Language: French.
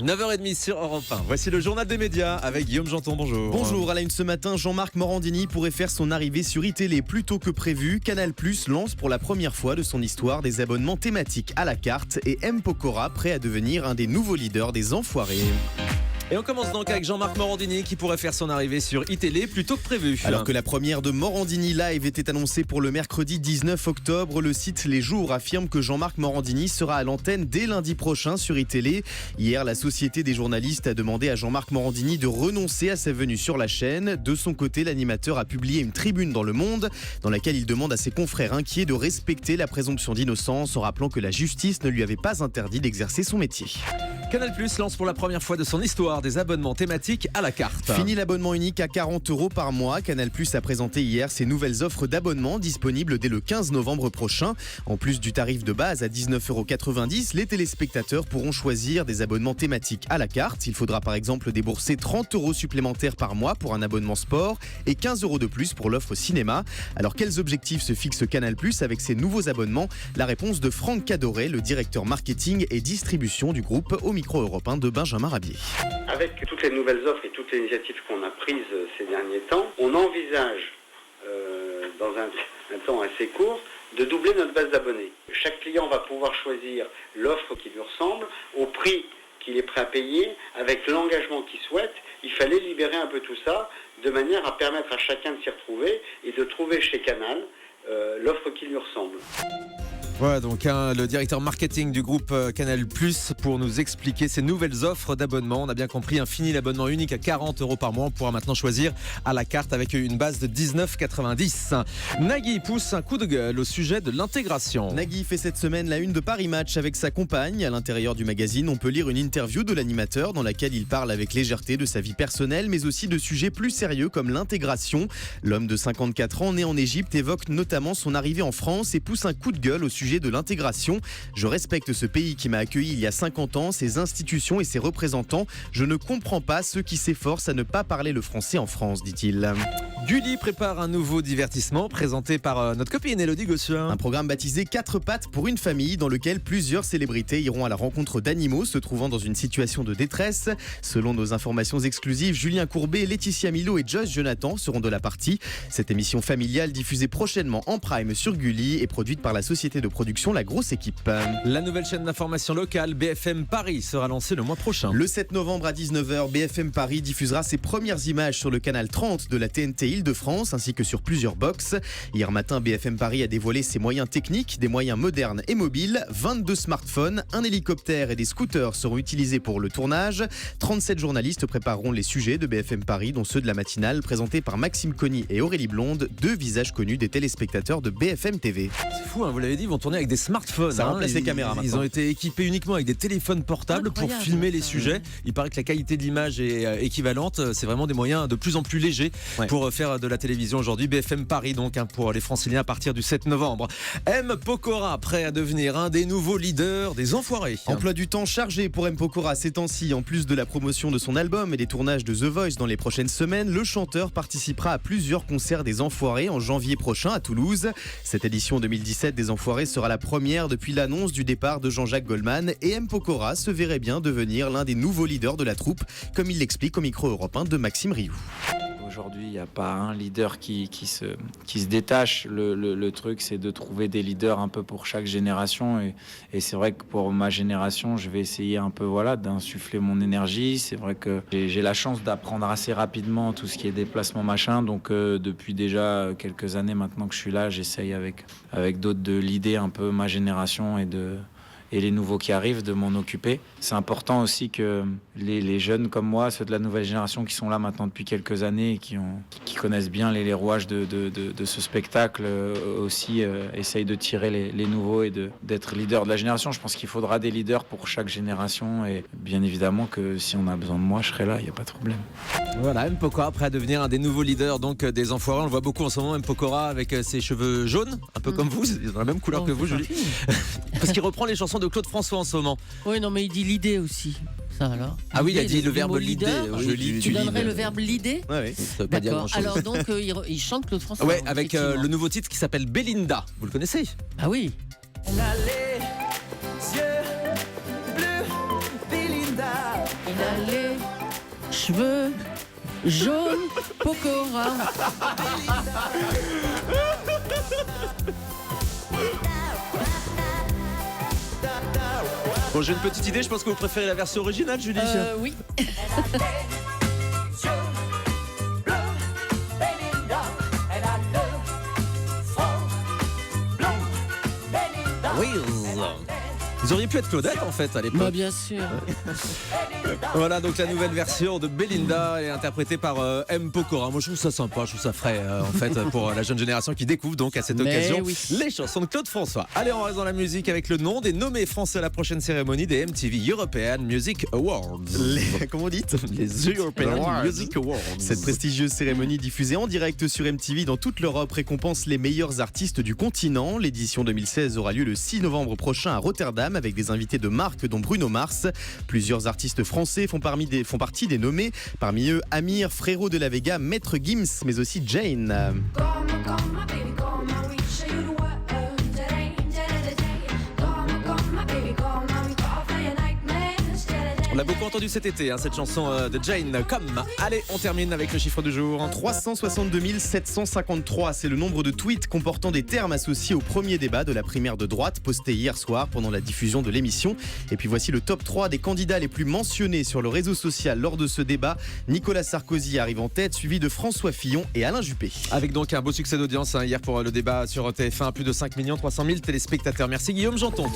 9h30 sur Europe 1. Voici le journal des médias avec Guillaume Janton. Bonjour. Bonjour, à la une ce matin, Jean-Marc Morandini pourrait faire son arrivée sur iTélé plus tôt que prévu. Canal+ lance pour la première fois de son histoire des abonnements thématiques à la carte et M. Pokora prêt à devenir un des nouveaux leaders des Enfoirés. Et on commence donc avec Jean-Marc Morandini qui pourrait faire son arrivée sur iTélé plus tôt que prévu. Alors que la première de Morandini Live était annoncée pour le mercredi 19 octobre, le site Les Jours affirme que Jean-Marc Morandini sera à l'antenne dès lundi prochain sur iTélé. Hier, la Société des journalistes a demandé à Jean-Marc Morandini de renoncer à sa venue sur la chaîne. De son côté, l'animateur a publié une tribune dans Le Monde dans laquelle il demande à ses confrères inquiets de respecter la présomption d'innocence en rappelant que la justice ne lui avait pas interdit d'exercer son métier. Canal+ lance pour la première fois de son histoire des abonnements thématiques à la carte. Fini l'abonnement unique à 40 € par mois. Canal+ a présenté hier ses nouvelles offres d'abonnement disponibles dès le 15 novembre prochain. En plus du tarif de base à 19,90 €, les téléspectateurs pourront choisir des abonnements thématiques à la carte. Il faudra par exemple débourser 30 € supplémentaires par mois pour un abonnement sport et 15 € de plus pour l'offre cinéma. Alors quels objectifs se fixe Canal+ avec ces nouveaux abonnements? La réponse de Franck Cadoret, le directeur marketing et distribution du groupe, au micro européen de Benjamin Rabier. Avec toutes les nouvelles offres et toutes les initiatives qu'on a prises ces derniers temps, on envisage dans un temps assez court de doubler notre base d'abonnés. Chaque client va pouvoir choisir l'offre qui lui ressemble, au prix qu'il est prêt à payer, avec l'engagement qu'il souhaite. Il fallait libérer un peu tout ça, de manière à permettre à chacun de s'y retrouver et de trouver chez Canal l'offre qui lui ressemble. Voilà donc le directeur marketing du groupe Canal+ pour nous expliquer ces nouvelles offres d'abonnement. On a bien compris, fini l'abonnement unique à 40 € par mois. On pourra maintenant choisir à la carte avec une base de 19,90 €. Nagui pousse un coup de gueule au sujet de l'intégration. Nagui fait cette semaine la une de Paris Match avec sa compagne. À l'intérieur du magazine, on peut lire une interview de l'animateur dans laquelle il parle avec légèreté de sa vie personnelle, mais aussi de sujets plus sérieux comme l'intégration. L'homme de 54 ans, né en Égypte, évoque notamment son arrivée en France et pousse un coup de gueule au sujet de l'intégration. Je respecte ce pays qui m'a accueilli il y a 50 ans, ses institutions et ses représentants. Je ne comprends pas ceux qui s'efforcent à ne pas parler le français en France, dit-il. Gulli prépare un nouveau divertissement présenté par notre copine Élodie Gossuin. Un programme baptisé 4 pattes pour une famille dans lequel plusieurs célébrités iront à la rencontre d'animaux se trouvant dans une situation de détresse. Selon nos informations exclusives, Julien Courbet, Laetitia Milo et Josh Jonathan seront de la partie. Cette émission familiale diffusée prochainement en prime sur Gulli est produite par la société de production La Grosse Équipe. La nouvelle chaîne d'information locale BFM Paris sera lancée le mois prochain. Le 7 novembre à 19 h, BFM Paris diffusera ses premières images sur le canal 30 de la TNT Île-de-France ainsi que sur plusieurs box. Hier matin, BFM Paris a dévoilé ses moyens techniques, des moyens modernes et mobiles. 22 smartphones, un hélicoptère et des scooters seront utilisés pour le tournage. 37 journalistes prépareront les sujets de BFM Paris, dont ceux de la matinale présentés par Maxime Conny et Aurélie Blonde, deux visages connus des téléspectateurs de BFM TV. C'est fou, vous l'avez dit, ils vont tourner avec des smartphones. Ça remplace les caméras maintenant. Ils ont été équipés uniquement avec des téléphones portables pour filmer les sujets. Il paraît que la qualité de l'image est équivalente. C'est vraiment des moyens de plus en plus légers pour faire de la télévision aujourd'hui. BFM Paris donc pour les Franciliens à partir du 7 novembre. M. Pokora prêt à devenir un des nouveaux leaders des Enfoirés. Emploi du temps chargé pour M. Pokora ces temps-ci. En plus de la promotion de son album et des tournages de The Voice dans les prochaines semaines, le chanteur participera à plusieurs concerts des Enfoirés en janvier prochain à Toulouse. Cette édition 2017 des Enfoirés sera la première depuis l'annonce du départ de Jean-Jacques Goldman et M. Pokora se verrait bien devenir l'un des nouveaux leaders de la troupe, comme il l'explique au micro européen de Maxime Rioux. Aujourd'hui, il n'y a pas un leader qui se détache. Le truc, c'est de trouver des leaders un peu pour chaque génération. Et c'est vrai que pour ma génération, je vais essayer un peu d'insuffler mon énergie. C'est vrai que j'ai la chance d'apprendre assez rapidement tout ce qui est déplacement machin. Donc depuis déjà quelques années maintenant que je suis là, j'essaye avec d'autres de l'idée un peu ma génération et les nouveaux qui arrivent, de m'en occuper. C'est important aussi que les jeunes comme moi, ceux de la nouvelle génération qui sont là maintenant depuis quelques années et qui connaissent bien les rouages de ce spectacle, aussi essayent de tirer les nouveaux et d'être leader de la génération. Je pense qu'il faudra des leaders pour chaque génération et bien évidemment que si on a besoin de moi, je serai là, il n'y a pas de problème. Voilà, M. Pokora prêt à devenir un des nouveaux leaders donc des Enfoirés. On le voit beaucoup en ce moment, M. Pokora avec ses cheveux jaunes, un peu comme vous, dans la même couleur que vous, Julie. Parce qu'il reprend les chansons de Claude François en ce moment. Oui, non, mais il dit l'idée aussi. Ça alors. Ah oui, il a dit le verbe l'idée. Tu donnerais le verbe l'idée ? Oui. Ça veut pas dire grand-chose. Alors donc, il chante Claude François. Ouais, avec le nouveau titre qui s'appelle Belinda. Vous le connaissez ? Ah oui. Elle a les yeux bleus, Belinda. Il a les cheveux jaunes, Pokora. Bon, j'ai une petite idée, je pense que vous préférez la version originale, Julie. Oui. Vous auriez pu être Claudette en fait à l'époque. Bah bien sûr. Voilà donc la nouvelle version de Belinda est interprétée par M. Pokora. Moi je trouve ça sympa, je trouve ça frais en fait pour la jeune génération qui découvre donc à cette occasion les chansons de Claude François. Allez, on reste dans la musique avec le nom des nommés français à la prochaine cérémonie des MTV European Music Awards. Comment dites Les European Music Awards. Cette prestigieuse cérémonie diffusée en direct sur MTV dans toute l'Europe récompense les meilleurs artistes du continent. L'édition 2016 aura lieu le 6 novembre prochain à Rotterdam avec des invités de marque dont Bruno Mars. Plusieurs artistes français font partie des nommés. Parmi eux, Amir, Frérot de la Vega, Maître Gims, mais aussi Jane. On l'a beaucoup entendu cet été, cette chanson de Jane. Comme. Allez, on termine avec le chiffre du jour. 362 753, c'est le nombre de tweets comportant des termes associés au premier débat de la primaire de droite posté hier soir pendant la diffusion de l'émission. Et puis voici le top 3 des candidats les plus mentionnés sur le réseau social lors de ce débat. Nicolas Sarkozy arrive en tête, suivi de François Fillon et Alain Juppé. Avec donc un beau succès d'audience hier pour le débat sur TF1, plus de 5 300 000 téléspectateurs. Merci Guillaume Janton.